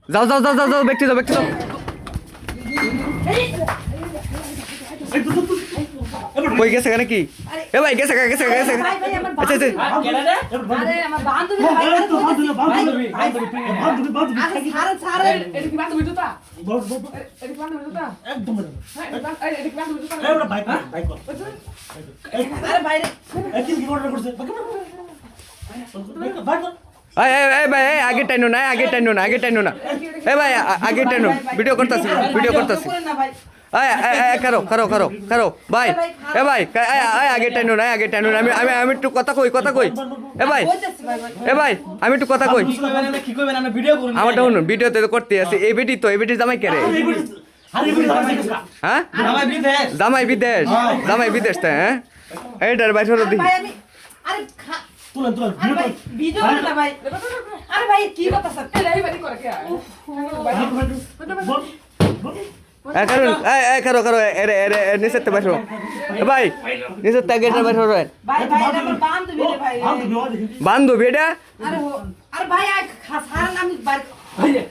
যাও যাও যাও যাও যাও ব্যক্তি যাও ব্যক্তি যাও কই গেছে কেন কি এ ভাই গেছে গেছে গেছে আচ্ছা আচ্ছা আরে আমার বান্ধবী ভাই বান্ধবী সারা সারা এটা কি বান্ধবী জুতা এটা কি বান্ধবী জুতা একদম হ্যাঁ এটা কি বান্ধবী জুতা আরে বাইক বাইক আরে ভাই রে কি অর্ডার করছে বাইক এই এই ভাই এই আগে টাইনো না আগে টাইনো না আগে টাইনো না এই ভাই আগে টাইনো ভিডিও করতেছি এই এই করো করো করো করো ভাই এ ভাই এই আগে টাইনো না আগে টাইনো না আমি আমি আমি একটু কথা কই এ ভাই আমি একটু কথা কই কি কইবেন আমরা ভিডিও করুন আমারটা শুনুন ভিডিও তো করতে আছে এই বেটি জামাই কে রে হ্যাঁ জামাই বিদেশ তাই হ্যাঁ এইটার বাইরে দিই আরে তুলেন আরে ভাই ভিডিও করে না ভাই আরে ভাই কি কথা স্যার এই বাড়ি করে কে কারণ এই করো করো এরে এরে নিচে তে বাইরো ভাই নিচে তে গেটের বাইরে রে ভাই ভাই আমার বান্ধবী রে ভাই বান্ধবী এটা আরে ভাই খাসার নাম বাইরে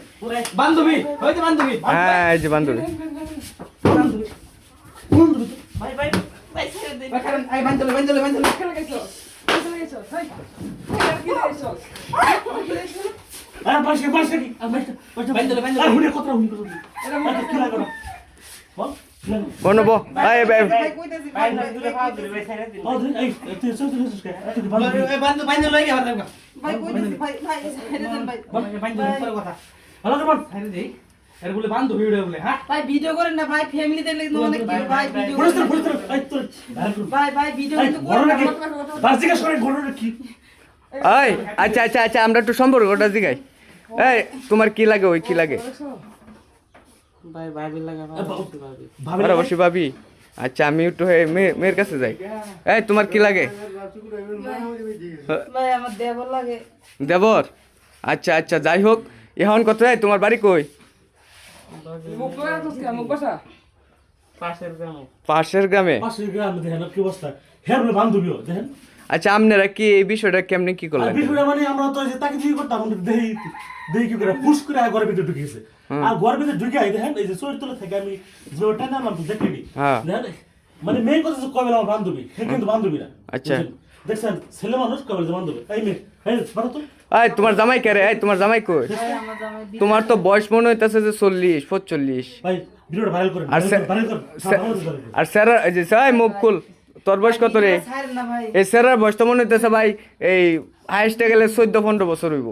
বান্ধবী হইতে বান্ধবী হ্যাঁ এই যে বান্ধবী ভাই ভাই ভাই ছেড়ে দে কারণ এই বান্ধবী কেন গেছো ভাই কি গেছো আরে পাশে কি বান্ধবী আর হুনে কথা এটা মনে কি লাগো বল বনবো এই ভাই ভাই কইতেছি ভাই দূরে ভাই দূরে ছেড়ে দিন এই তুই চল কে বান্ধবী লই গেছে ভাই কইতেছি ভাই ভাই ছেড়ে দেন ভাই বান্ধবী কথা হ্যালো কেমন ছেড়ে দেই এর বলে বান্ধবী ভিডিও বলে হ্যাঁ ভাই ভিডিও করেন না ভাই ফ্যামিলি দেখলে কিন্তু অনেক কি ভাই ভিডিও পুলিশ এই তো ভাই ভিডিও কিন্তু করেন না বাস জিজ্ঞেস করেন ঘটনা কি এই আচ্ছা আচ্ছা আচ্ছা আমরা একটু সম্পর্কটা জিগাই এই তোমার কি লাগে ওই কি লাগে ভাই ভাবি লাগা ভাবি অবশ্যই ভাবি আচ্ছা আমি একটু মেয়ের কাছে যাই এই তোমার কি লাগে ভাই আমার দেবর লাগে দেবর আচ্ছা আচ্ছা যাই হোক এখন কত তোমার বাড়ি কই মুখ করে তো মুখ বসা পাশের গ্রামে পাশে গ্রাম দেখেন কি অবস্থা হ্যাঁ বলে বান্ধবীও দেখেন আচ্ছা আপনারা কি এই বিষয়টা কেমনে কি আর করলেন বিষয়টা মানে আমরা তো যে তাকে জিজ্ঞেস করতাম দেই কি করে পুশ করে ঘরের ভিতরে ঢুকে গেছে আর ঘরের ভিতরে ঢুকে দেখেন এই যে চোর তোলা থেকে আমি যে ওটা নাম তো দেখিনি হ্যাঁ দেখেন মানে মেয়ে কথা যে কবে আমার বান্ধবী সে কিন্তু বান্ধবী না আচ্ছা। দেখছেন ছেলে মানুষ কবে যে বান্ধবী এই মেয়ে এই বারো তো এই তোমার জামাই কে রে এই তোমার জামাই কই ভাই আমার জামাই তোমার তো বয়স মনে হইতাছে যে 40-45 ভাই ভিডিওটা ভাইরাল করেন আর ভাইরাল করেন আর স্যার এই যে সাই মুখ খুল তোর বয়স কত রে ছাড়েন না ভাই এই স্যারের বয়স তো মনে হইতেছে ভাই এই হাইস্টে গেলে 14-15 বছর হইব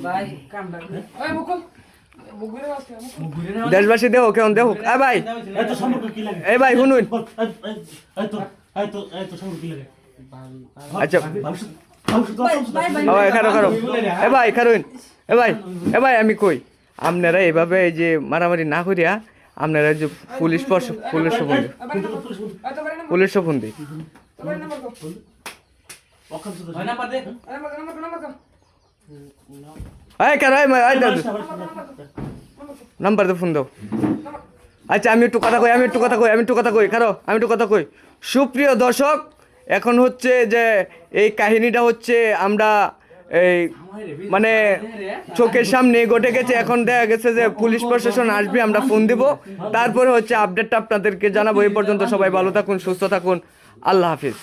ভাই কামড়া ওই মুখ মুখ ঘুরে আসছে মুখ দেশবাসী দেখো কেমন দেখো এ ভাই এত সম্পর্ক কি লাগে এই ভাই শুনুন এই তো সম্পর্ক কি লাগে আচ্ছা ভাই খারো খারো এ ভাই আমি কই আপনারা এভাবে এই যে মারামারি না করিয়া আপনারা যে পুলিশ ফোন দিই নাম্বার ফোন দাও আচ্ছা আমি একটু কথা কই সুপ্রিয় দর্শক এখন হচ্ছে যে এই কাহিনীটা হচ্ছে আমরা এই মানে চোখের সামনে ঘটে গেছে এখন দেখা গেছে যে পুলিশ প্রশাসন আসবে আমরা ফোন দিব তারপরে হচ্ছে আপডেটটা আপনাদেরকে জানাবো এই পর্যন্ত সবাই ভালো থাকুন সুস্থ থাকুন আল্লাহ হাফিজ